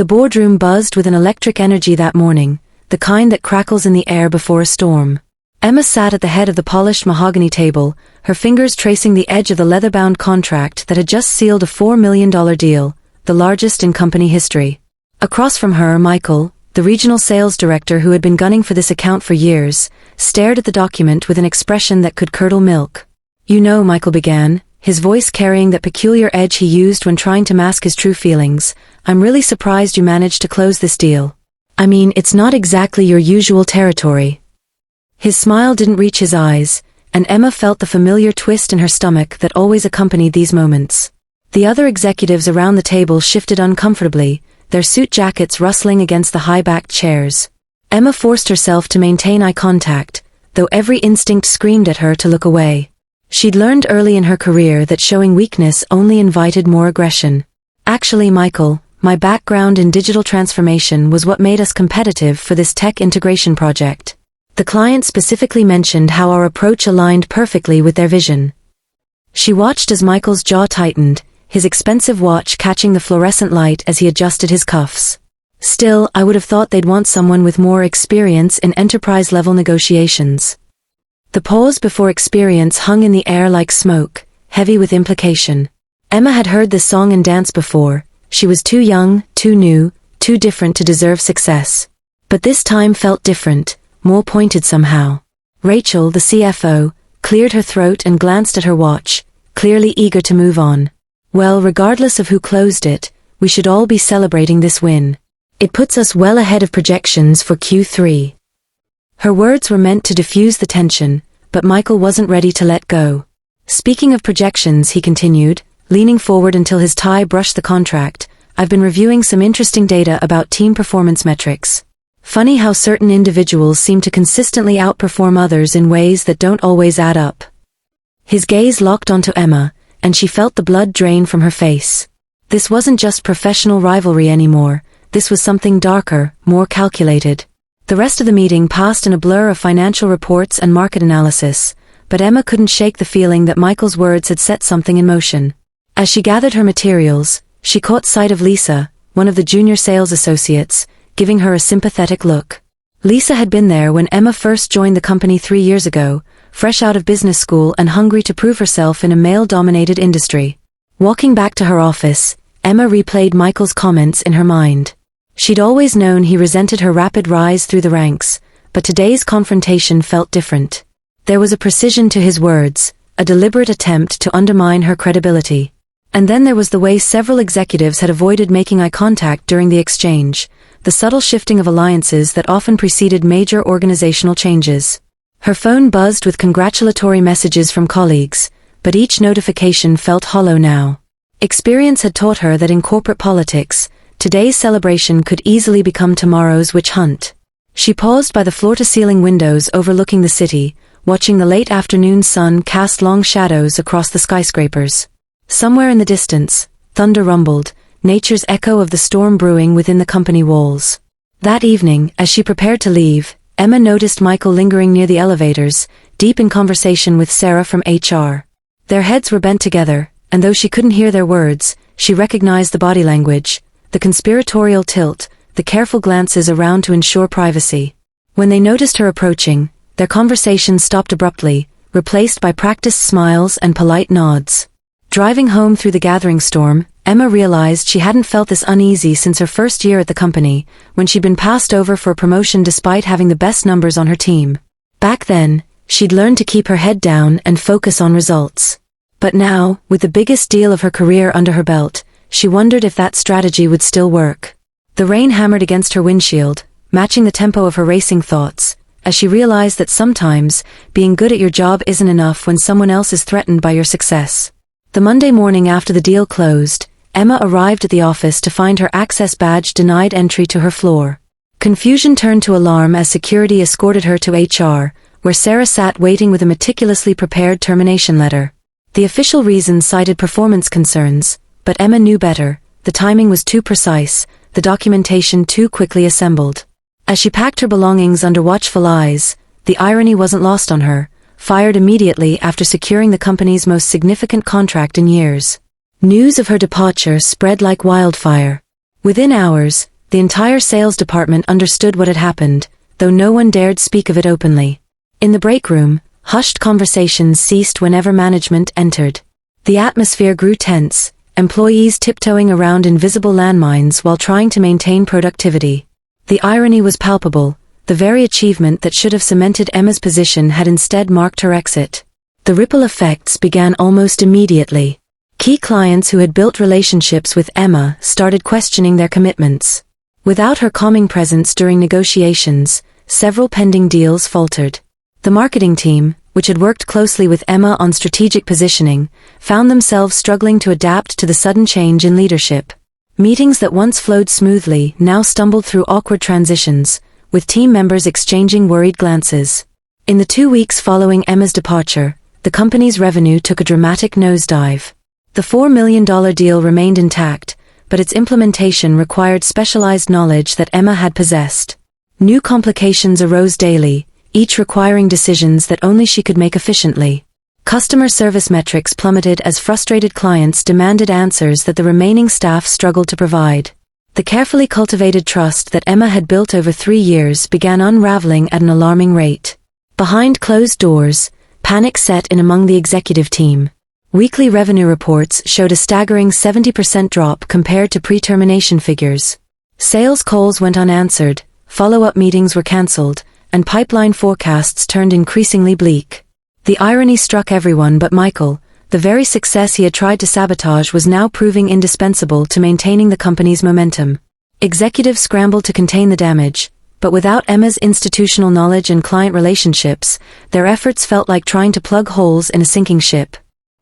The boardroom buzzed with an electric energy that morning, the kind that crackles in the air before a storm. Emma sat at the head of the polished mahogany table, her fingers tracing the edge of the leather-bound contract that had just sealed a $4 million deal, the largest in company history. Across from her, Michael, the regional sales director who had been gunning for this account for years, stared at the document with an expression that could curdle milk. "You know," Michael began, his voice carrying that peculiar edge he used when trying to mask his true feelings, "I'm really surprised you managed to close this deal. I mean, it's not exactly your usual territory." His smile didn't reach his eyes, and Emma felt the familiar twist in her stomach that always accompanied these moments. The other executives around the table shifted uncomfortably, their suit jackets rustling against the high-backed chairs. Emma forced herself to maintain eye contact, though every instinct screamed at her to look away. She'd learned early in her career that showing weakness only invited more aggression. "Actually, Michael, my background in digital transformation was what made us competitive for this tech integration project. The client specifically mentioned how our approach aligned perfectly with their vision." She watched as Michael's jaw tightened, his expensive watch catching the fluorescent light as he adjusted his cuffs. "Still, I would have thought they'd want someone with more experience in enterprise-level negotiations." The pause before experience hung in the air like smoke, heavy with implication. Emma had heard this song and dance before. She was too young, too new, too different to deserve success. But this time felt different, more pointed somehow. Rachel, the CFO, cleared her throat and glanced at her watch, clearly eager to move on. "Well, regardless of who closed it, we should all be celebrating this win. It puts us well ahead of projections for Q3. Her words were meant to diffuse the tension, but Michael wasn't ready to let go. "Speaking of projections," he continued, leaning forward until his tie brushed the contract, "I've been reviewing some interesting data about team performance metrics. Funny how certain individuals seem to consistently outperform others in ways that don't always add up." His gaze locked onto Emma, and she felt the blood drain from her face. This wasn't just professional rivalry anymore, this was something darker, more calculated. The rest of the meeting passed in a blur of financial reports and market analysis, but Emma couldn't shake the feeling that Michael's words had set something in motion. As she gathered her materials, she caught sight of Lisa, one of the junior sales associates, giving her a sympathetic look. Lisa had been there when Emma first joined the company 3 years ago, fresh out of business school and hungry to prove herself in a male-dominated industry. Walking back to her office, Emma replayed Michael's comments in her mind. She'd always known he resented her rapid rise through the ranks, but today's confrontation felt different. There was a precision to his words, a deliberate attempt to undermine her credibility. And then there was the way several executives had avoided making eye contact during the exchange, the subtle shifting of alliances that often preceded major organizational changes. Her phone buzzed with congratulatory messages from colleagues, but each notification felt hollow now. Experience had taught her that in corporate politics, today's celebration could easily become tomorrow's witch hunt. She paused by the floor-to-ceiling windows overlooking the city, watching the late afternoon sun cast long shadows across the skyscrapers. Somewhere in the distance, thunder rumbled, nature's echo of the storm brewing within the company walls. That evening, as she prepared to leave, Emma noticed Michael lingering near the elevators, deep in conversation with Sarah from HR. Their heads were bent together, and though she couldn't hear their words, she recognized the body language, the conspiratorial tilt, the careful glances around to ensure privacy. When they noticed her approaching, their conversation stopped abruptly, replaced by practiced smiles and polite nods. Driving home through the gathering storm, Emma realized she hadn't felt this uneasy since her first year at the company, when she'd been passed over for a promotion despite having the best numbers on her team. Back then, she'd learned to keep her head down and focus on results. But now, with the biggest deal of her career under her belt, she wondered if that strategy would still work. The rain hammered against her windshield, matching the tempo of her racing thoughts, as she realized that sometimes, being good at your job isn't enough when someone else is threatened by your success. The Monday morning after the deal closed, Emma arrived at the office to find her access badge denied entry to her floor. Confusion turned to alarm as security escorted her to HR, where Sarah sat waiting with a meticulously prepared termination letter. The official reason cited performance concerns, but Emma knew better. The timing was too precise, the documentation too quickly assembled. As she packed her belongings under watchful eyes, the irony wasn't lost on her, fired immediately after securing the company's most significant contract in years. News of her departure spread like wildfire. Within hours, the entire sales department understood what had happened, though no one dared speak of it openly. In the break room, hushed conversations ceased whenever management entered. The atmosphere grew tense, employees tiptoeing around invisible landmines while trying to maintain productivity. The irony was palpable. The very achievement that should have cemented Emma's position had instead marked her exit. The ripple effects began almost immediately. Key clients who had built relationships with Emma started questioning their commitments. Without her calming presence during negotiations, several pending deals faltered. The marketing team, which had worked closely with Emma on strategic positioning, found themselves struggling to adapt to the sudden change in leadership. Meetings that once flowed smoothly now stumbled through awkward transitions, with team members exchanging worried glances. In the 2 weeks following Emma's departure, the company's revenue took a dramatic nosedive. The $4 million deal remained intact, but its implementation required specialized knowledge that Emma had possessed. New complications arose daily, each requiring decisions that only she could make efficiently. Customer service metrics plummeted as frustrated clients demanded answers that the remaining staff struggled to provide. The carefully cultivated trust that Emma had built over 3 years began unraveling at an alarming rate. Behind closed doors, panic set in among the executive team. Weekly revenue reports showed a staggering 70% drop compared to pre-termination figures. Sales calls went unanswered, follow-up meetings were cancelled, and pipeline forecasts turned increasingly bleak. The irony struck everyone but Michael. The very success he had tried to sabotage was now proving indispensable to maintaining the company's momentum. Executives scrambled to contain the damage, but without Emma's institutional knowledge and client relationships, their efforts felt like trying to plug holes in a sinking ship.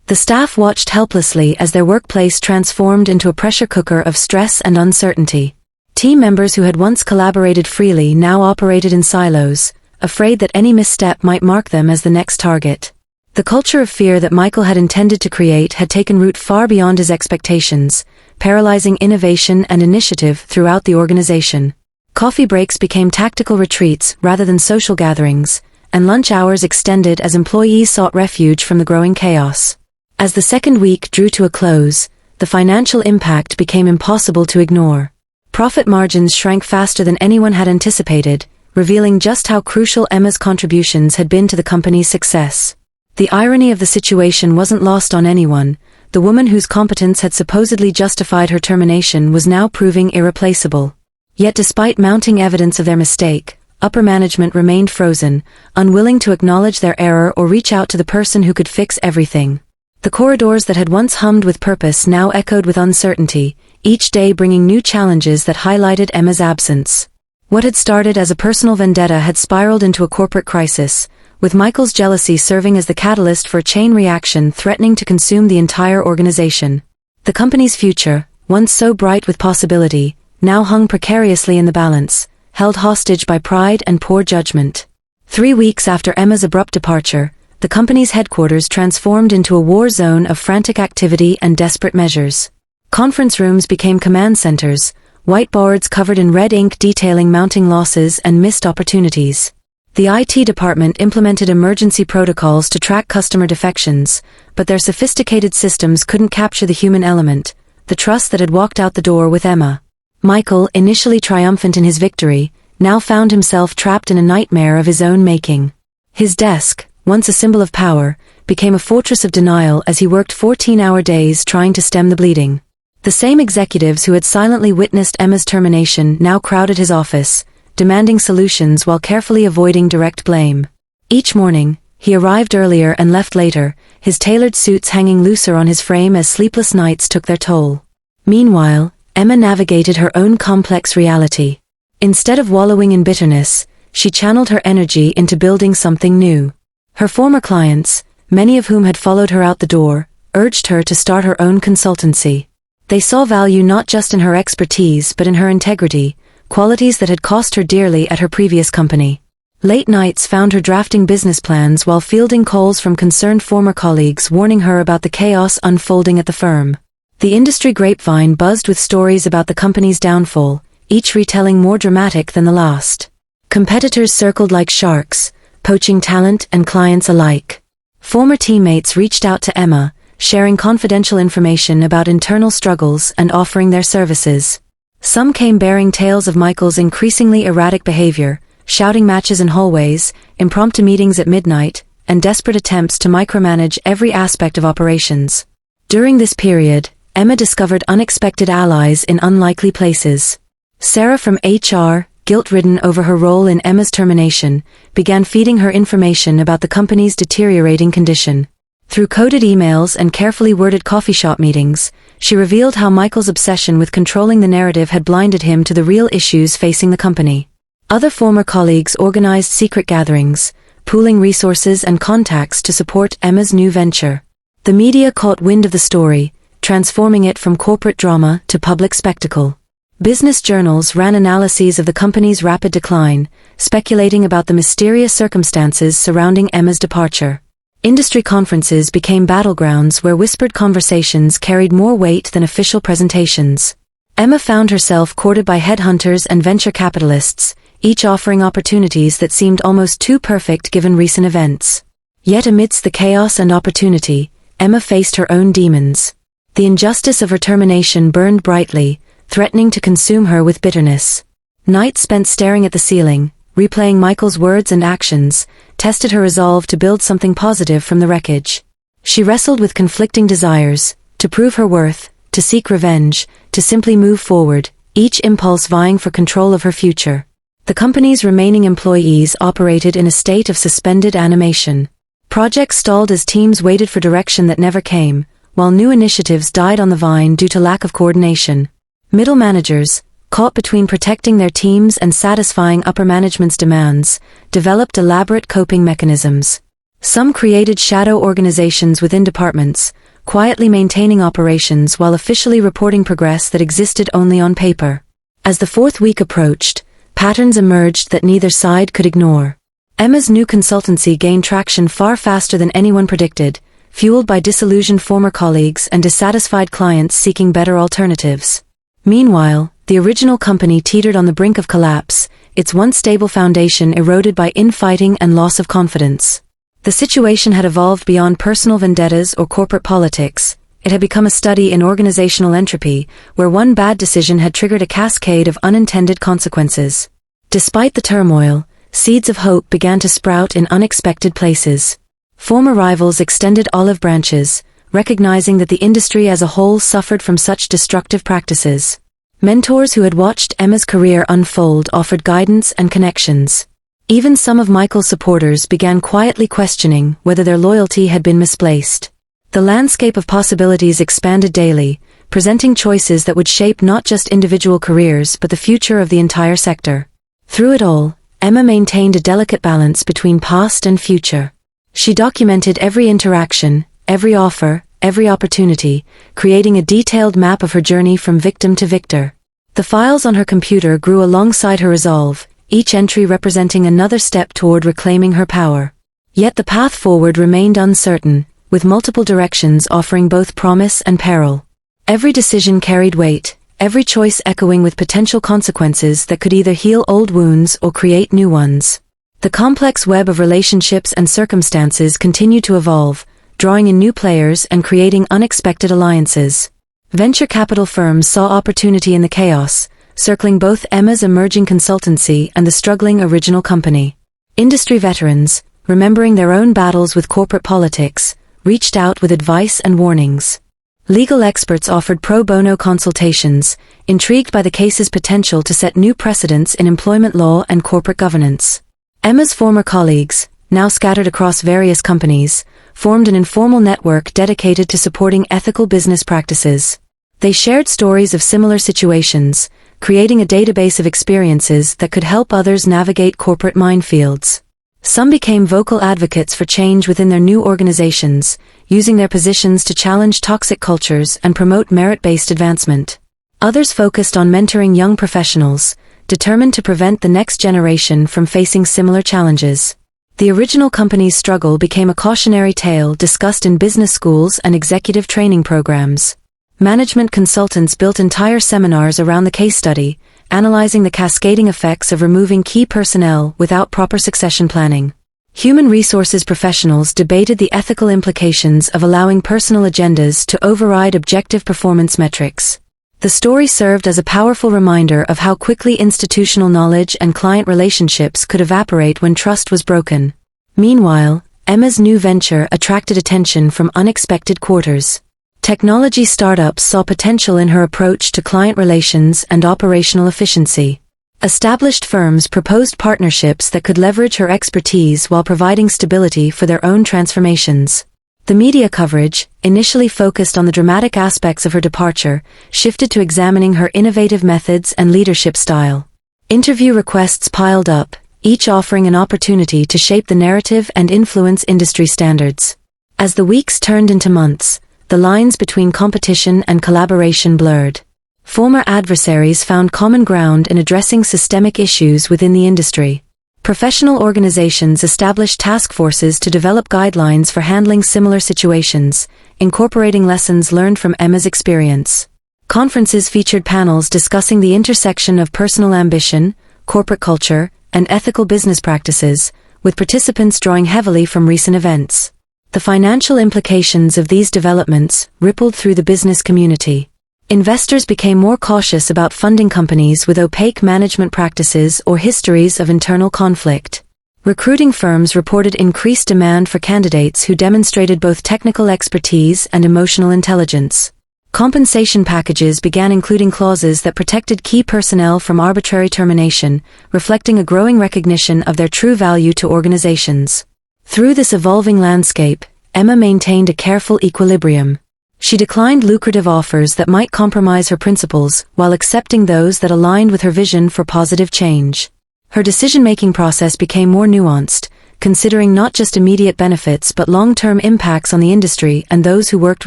The staff watched helplessly as their workplace transformed into a pressure cooker of stress and uncertainty. Team members who had once collaborated freely now operated in silos, afraid that any misstep might mark them as the next target. The culture of fear that Michael had intended to create had taken root far beyond his expectations, paralyzing innovation and initiative throughout the organization. Coffee breaks became tactical retreats rather than social gatherings, and lunch hours extended as employees sought refuge from the growing chaos. As the second week drew to a close, the financial impact became impossible to ignore. Profit margins shrank faster than anyone had anticipated, revealing just how crucial Emma's contributions had been to the company's success. The irony of the situation wasn't lost on anyone. The woman whose competence had supposedly justified her termination was now proving irreplaceable. Yet despite mounting evidence of their mistake, upper management remained frozen, unwilling to acknowledge their error or reach out to the person who could fix everything. The corridors that had once hummed with purpose now echoed with uncertainty, each day bringing new challenges that highlighted Emma's absence. What had started as a personal vendetta had spiraled into a corporate crisis, with Michael's jealousy serving as the catalyst for a chain reaction threatening to consume the entire organization. The company's future, once so bright with possibility, now hung precariously in the balance, held hostage by pride and poor judgment. 3 weeks after Emma's abrupt departure, the company's headquarters transformed into a war zone of frantic activity and desperate measures. Conference rooms became command centers, whiteboards covered in red ink detailing mounting losses and missed opportunities. The IT department implemented emergency protocols to track customer defections, but their sophisticated systems couldn't capture the human element, the trust that had walked out the door with Emma. Michael, initially triumphant in his victory, now found himself trapped in a nightmare of his own making. His desk, once a symbol of power, became a fortress of denial as he worked 14-hour days trying to stem the bleeding. The same executives who had silently witnessed Emma's termination now crowded his office, demanding solutions while carefully avoiding direct blame. Each morning, he arrived earlier and left later, his tailored suits hanging looser on his frame as sleepless nights took their toll. Meanwhile, Emma navigated her own complex reality. Instead of wallowing in bitterness, she channeled her energy into building something new. Her former clients, many of whom had followed her out the door, urged her to start her own consultancy. They saw value not just in her expertise but in her integrity, qualities that had cost her dearly at her previous company. Late nights found her drafting business plans while fielding calls from concerned former colleagues warning her about the chaos unfolding at the firm. The industry grapevine buzzed with stories about the company's downfall, each retelling more dramatic than the last. Competitors circled like sharks, poaching talent and clients alike. Former teammates reached out to Emma, sharing confidential information about internal struggles and offering their services. Some came bearing tales of Michael's increasingly erratic behavior, shouting matches in hallways, impromptu meetings at midnight, and desperate attempts to micromanage every aspect of operations. During this period, Emma discovered unexpected allies in unlikely places. Sarah from HR, guilt-ridden over her role in Emma's termination, began feeding her information about the company's deteriorating condition. Through coded emails and carefully worded coffee shop meetings, she revealed how Michael's obsession with controlling the narrative had blinded him to the real issues facing the company. Other former colleagues organized secret gatherings, pooling resources and contacts to support Emma's new venture. The media caught wind of the story, transforming it from corporate drama to public spectacle. Business journals ran analyses of the company's rapid decline, speculating about the mysterious circumstances surrounding Emma's departure. Industry conferences became battlegrounds where whispered conversations carried more weight than official presentations. Emma found herself courted by headhunters and venture capitalists, each offering opportunities that seemed almost too perfect given recent events. Yet amidst the chaos and opportunity, Emma faced her own demons. The injustice of her termination burned brightly, threatening to consume her with bitterness. Nights spent staring at the ceiling, replaying Michael's words and actions, tested her resolve to build something positive from the wreckage. She wrestled with conflicting desires, to prove her worth, to seek revenge, to simply move forward, each impulse vying for control of her future. The company's remaining employees operated in a state of suspended animation. Projects stalled as teams waited for direction that never came, while new initiatives died on the vine due to lack of coordination. Middle managers, caught between protecting their teams and satisfying upper management's demands, developed elaborate coping mechanisms. Some created shadow organizations within departments, quietly maintaining operations while officially reporting progress that existed only on paper. As the fourth week approached, patterns emerged that neither side could ignore. Emma's new consultancy gained traction far faster than anyone predicted, fueled by disillusioned former colleagues and dissatisfied clients seeking better alternatives. Meanwhile, the original company teetered on the brink of collapse, its once stable foundation eroded by infighting and loss of confidence. The situation had evolved beyond personal vendettas or corporate politics. It had become a study in organizational entropy, where one bad decision had triggered a cascade of unintended consequences. Despite the turmoil, seeds of hope began to sprout in unexpected places. Former rivals extended olive branches, recognizing that the industry as a whole suffered from such destructive practices. Mentors who had watched Emma's career unfold offered guidance and connections. Even some of Michael's supporters began quietly questioning whether their loyalty had been misplaced. The landscape of possibilities expanded daily, presenting choices that would shape not just individual careers but the future of the entire sector. Through it all, Emma maintained a delicate balance between past and future. She documented every interaction, every offer, every opportunity, creating a detailed map of her journey from victim to victor. The files on her computer grew alongside her resolve, each entry representing another step toward reclaiming her power. Yet the path forward remained uncertain, with multiple directions offering both promise and peril. Every decision carried weight, every choice echoing with potential consequences that could either heal old wounds or create new ones. The complex web of relationships and circumstances continued to evolve, drawing in new players and creating unexpected alliances. Venture capital firms saw opportunity in the chaos, circling both Emma's emerging consultancy and the struggling original company. Industry veterans, remembering their own battles with corporate politics, reached out with advice and warnings. Legal experts offered pro bono consultations, intrigued by the case's potential to set new precedents in employment law and corporate governance. Emma's former colleagues, now scattered across various companies, formed an informal network dedicated to supporting ethical business practices. They shared stories of similar situations, creating a database of experiences that could help others navigate corporate minefields. Some became vocal advocates for change within their new organizations, using their positions to challenge toxic cultures and promote merit-based advancement. Others focused on mentoring young professionals, determined to prevent the next generation from facing similar challenges. The original company's struggle became a cautionary tale discussed in business schools and executive training programs. Management consultants built entire seminars around the case study, analyzing the cascading effects of removing key personnel without proper succession planning. Human resources professionals debated the ethical implications of allowing personal agendas to override objective performance metrics. The story served as a powerful reminder of how quickly institutional knowledge and client relationships could evaporate when trust was broken. Meanwhile, Emma's new venture attracted attention from unexpected quarters. Technology startups saw potential in her approach to client relations and operational efficiency. Established firms proposed partnerships that could leverage her expertise while providing stability for their own transformations. The media coverage, initially focused on the dramatic aspects of her departure, shifted to examining her innovative methods and leadership style. Interview requests piled up, each offering an opportunity to shape the narrative and influence industry standards. As the weeks turned into months, the lines between competition and collaboration blurred. Former adversaries found common ground in addressing systemic issues within the industry. Professional organizations established task forces to develop guidelines for handling similar situations, incorporating lessons learned from Emma's experience. Conferences featured panels discussing the intersection of personal ambition, corporate culture, and ethical business practices, with participants drawing heavily from recent events. The financial implications of these developments rippled through the business community. Investors became more cautious about funding companies with opaque management practices or histories of internal conflict. Recruiting firms reported increased demand for candidates who demonstrated both technical expertise and emotional intelligence. Compensation packages began including clauses that protected key personnel from arbitrary termination, reflecting a growing recognition of their true value to organizations. Through this evolving landscape, Emma maintained a careful equilibrium. She declined lucrative offers that might compromise her principles while accepting those that aligned with her vision for positive change. Her decision-making process became more nuanced, considering not just immediate benefits but long-term impacts on the industry and those who worked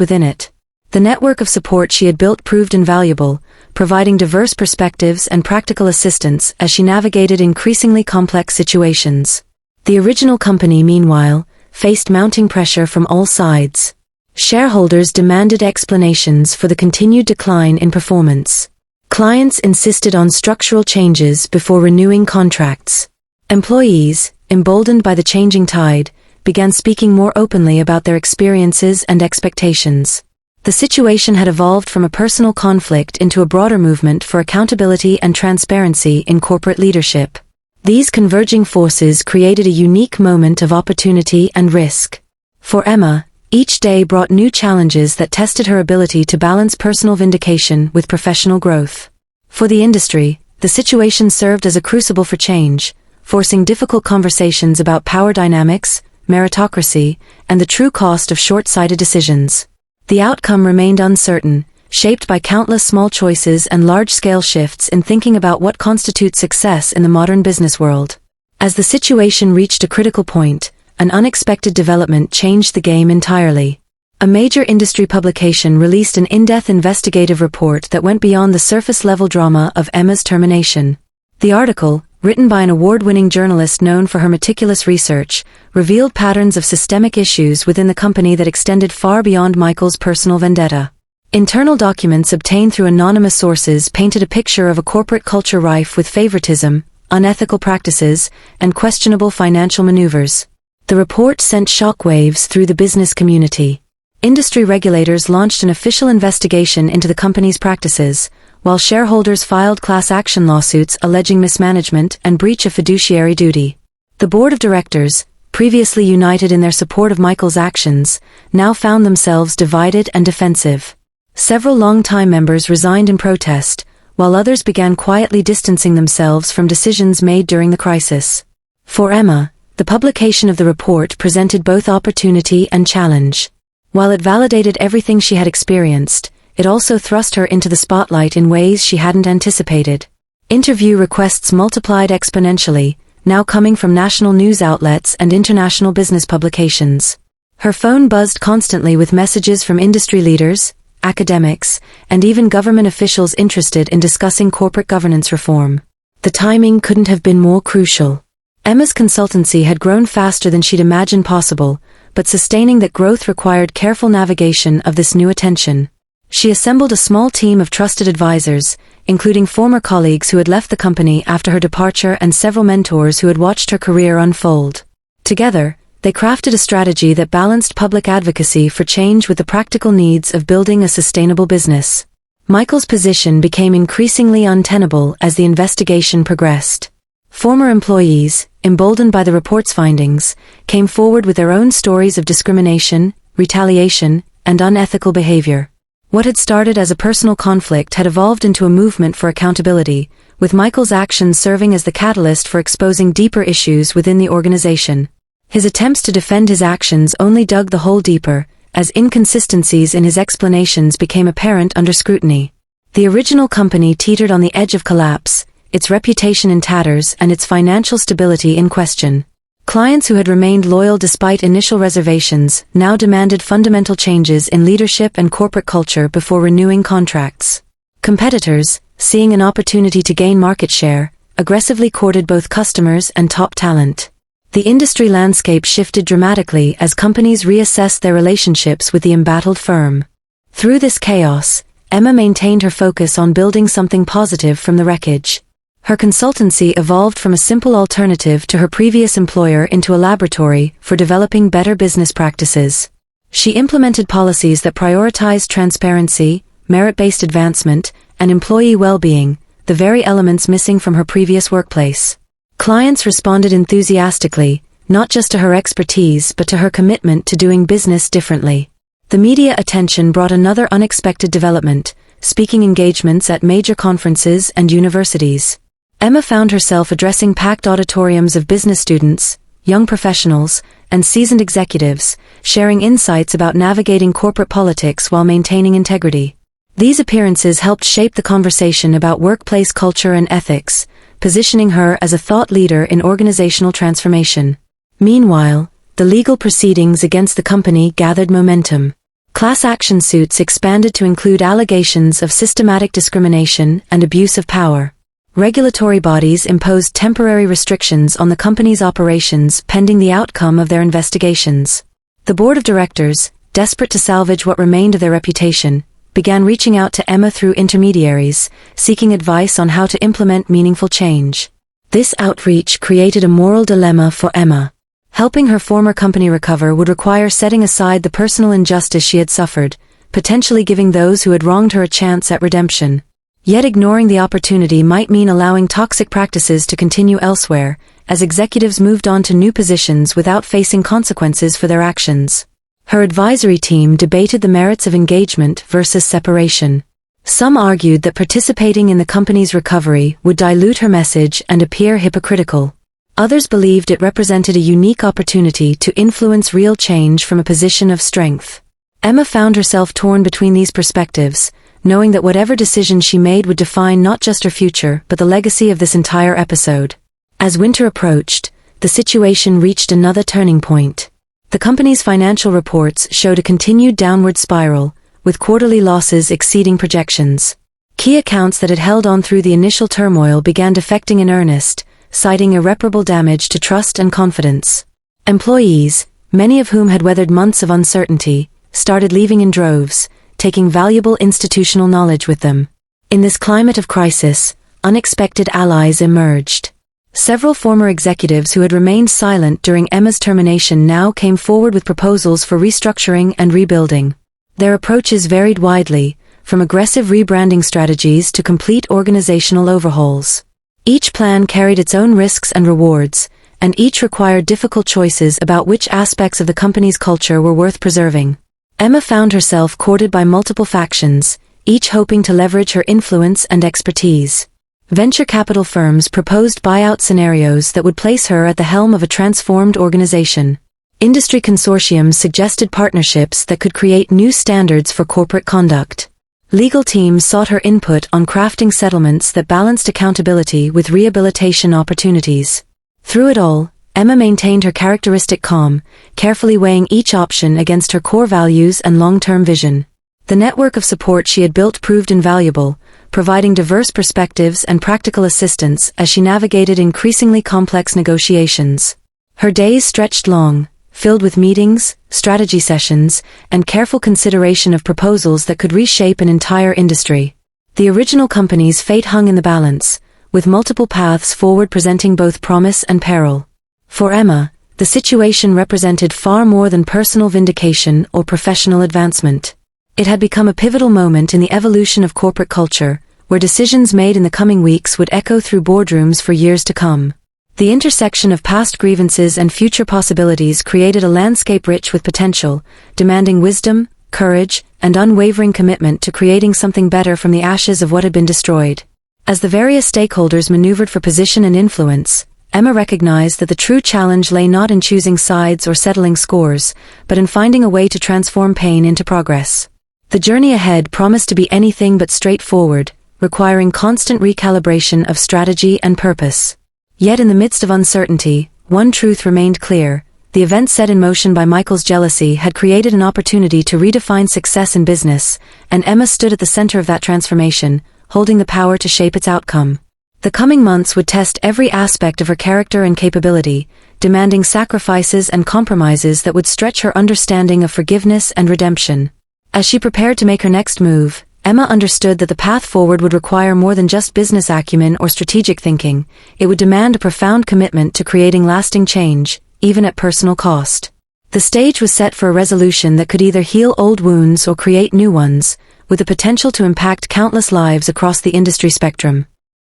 within it. The network of support she had built proved invaluable, providing diverse perspectives and practical assistance as she navigated increasingly complex situations. The original company, meanwhile, faced mounting pressure from all sides. Shareholders demanded explanations for the continued decline in performance. Clients insisted on structural changes before renewing contracts. Employees, emboldened by the changing tide, began speaking more openly about their experiences and expectations. The situation had evolved from a personal conflict into a broader movement for accountability and transparency in corporate leadership. These converging forces created a unique moment of opportunity and risk. For Emma, each day brought new challenges that tested her ability to balance personal vindication with professional growth. For the industry, the situation served as a crucible for change, forcing difficult conversations about power dynamics, meritocracy, and the true cost of short-sighted decisions. The outcome remained uncertain, shaped by countless small choices and large-scale shifts in thinking about what constitutes success in the modern business world. As the situation reached a critical point, an unexpected development changed the game entirely. A major industry publication released an in-depth investigative report that went beyond the surface-level drama of Emma's termination. The article, written by an award-winning journalist known for her meticulous research, revealed patterns of systemic issues within the company that extended far beyond Michael's personal vendetta. Internal documents obtained through anonymous sources painted a picture of a corporate culture rife with favoritism, unethical practices, and questionable financial maneuvers. The report sent shockwaves through the business community. Industry regulators launched an official investigation into the company's practices, while shareholders filed class action lawsuits alleging mismanagement and breach of fiduciary duty. The board of directors, previously united in their support of Michael's actions, now found themselves divided and defensive. Several long-time members resigned in protest, while others began quietly distancing themselves from decisions made during the crisis. For Emma, the publication of the report presented both opportunity and challenge. While it validated everything she had experienced, it also thrust her into the spotlight in ways she hadn't anticipated. Interview requests multiplied exponentially, now coming from national news outlets and international business publications. Her phone buzzed constantly with messages from industry leaders, academics, and even government officials interested in discussing corporate governance reform. The timing couldn't have been more crucial. Emma's consultancy had grown faster than she'd imagined possible, but sustaining that growth required careful navigation of this new attention. She assembled a small team of trusted advisors, including former colleagues who had left the company after her departure and several mentors who had watched her career unfold. Together, they crafted a strategy that balanced public advocacy for change with the practical needs of building a sustainable business. Michael's position became increasingly untenable as the investigation progressed. Former employees, emboldened by the report's findings, came forward with their own stories of discrimination, retaliation, and unethical behavior. What had started as a personal conflict had evolved into a movement for accountability, with Michael's actions serving as the catalyst for exposing deeper issues within the organization. His attempts to defend his actions only dug the hole deeper, as inconsistencies in his explanations became apparent under scrutiny. The original company teetered on the edge of collapse, its reputation in tatters and its financial stability in question. Clients who had remained loyal despite initial reservations now demanded fundamental changes in leadership and corporate culture before renewing contracts. Competitors, seeing an opportunity to gain market share, aggressively courted both customers and top talent. The industry landscape shifted dramatically as companies reassessed their relationships with the embattled firm. Through this chaos, Emma maintained her focus on building something positive from the wreckage. Her consultancy evolved from a simple alternative to her previous employer into a laboratory for developing better business practices. She implemented policies that prioritized transparency, merit-based advancement, and employee well-being, the very elements missing from her previous workplace. Clients responded enthusiastically, not just to her expertise but to her commitment to doing business differently. The media attention brought another unexpected development, speaking engagements at major conferences and universities. Emma found herself addressing packed auditoriums of business students, young professionals, and seasoned executives, sharing insights about navigating corporate politics while maintaining integrity. These appearances helped shape the conversation about workplace culture and ethics, positioning her as a thought leader in organizational transformation. Meanwhile, the legal proceedings against the company gathered momentum. Class action suits expanded to include allegations of systematic discrimination and abuse of power. Regulatory bodies imposed temporary restrictions on the company's operations pending the outcome of their investigations. The board of directors, desperate to salvage what remained of their reputation, began reaching out to Emma through intermediaries, seeking advice on how to implement meaningful change. This outreach created a moral dilemma for Emma. Helping her former company recover would require setting aside the personal injustice she had suffered, potentially giving those who had wronged her a chance at redemption. Yet ignoring the opportunity might mean allowing toxic practices to continue elsewhere, as executives moved on to new positions without facing consequences for their actions. Her advisory team debated the merits of engagement versus separation. Some argued that participating in the company's recovery would dilute her message and appear hypocritical. Others believed it represented a unique opportunity to influence real change from a position of strength. Emma found herself torn between these perspectives, knowing that whatever decision she made would define not just her future but the legacy of this entire episode. As winter approached, the situation reached another turning point. The company's financial reports showed a continued downward spiral, with quarterly losses exceeding projections. Key accounts that had held on through the initial turmoil began defecting in earnest, citing irreparable damage to trust and confidence. Employees, many of whom had weathered months of uncertainty, started leaving in droves, taking valuable institutional knowledge with them. In this climate of crisis, unexpected allies emerged. Several former executives who had remained silent during Emma's termination now came forward with proposals for restructuring and rebuilding. Their approaches varied widely, from aggressive rebranding strategies to complete organizational overhauls. Each plan carried its own risks and rewards, and each required difficult choices about which aspects of the company's culture were worth preserving. Emma found herself courted by multiple factions, each hoping to leverage her influence and expertise. Venture capital firms proposed buyout scenarios that would place her at the helm of a transformed organization. Industry consortiums suggested partnerships that could create new standards for corporate conduct. Legal teams sought her input on crafting settlements that balanced accountability with rehabilitation opportunities. Through it all, Emma maintained her characteristic calm, carefully weighing each option against her core values and long-term vision. The network of support she had built proved invaluable, providing diverse perspectives and practical assistance as she navigated increasingly complex negotiations. Her days stretched long, filled with meetings, strategy sessions, and careful consideration of proposals that could reshape an entire industry. The original company's fate hung in the balance, with multiple paths forward presenting both promise and peril. For Emma, the situation represented far more than personal vindication or professional advancement. It had become a pivotal moment in the evolution of corporate culture, where decisions made in the coming weeks would echo through boardrooms for years to come. The intersection of past grievances and future possibilities created a landscape rich with potential, demanding wisdom, courage, and unwavering commitment to creating something better from the ashes of what had been destroyed. As the various stakeholders maneuvered for position and influence, Emma recognized that the true challenge lay not in choosing sides or settling scores, but in finding a way to transform pain into progress. The journey ahead promised to be anything but straightforward, requiring constant recalibration of strategy and purpose. Yet in the midst of uncertainty, one truth remained clear: the events set in motion by Michael's jealousy had created an opportunity to redefine success in business, and Emma stood at the center of that transformation, holding the power to shape its outcome. The coming months would test every aspect of her character and capability, demanding sacrifices and compromises that would stretch her understanding of forgiveness and redemption. As she prepared to make her next move, Emma understood that the path forward would require more than just business acumen or strategic thinking. It would demand a profound commitment to creating lasting change, even at personal cost. The stage was set for a resolution that could either heal old wounds or create new ones, with the potential to impact countless lives across the industry spectrum.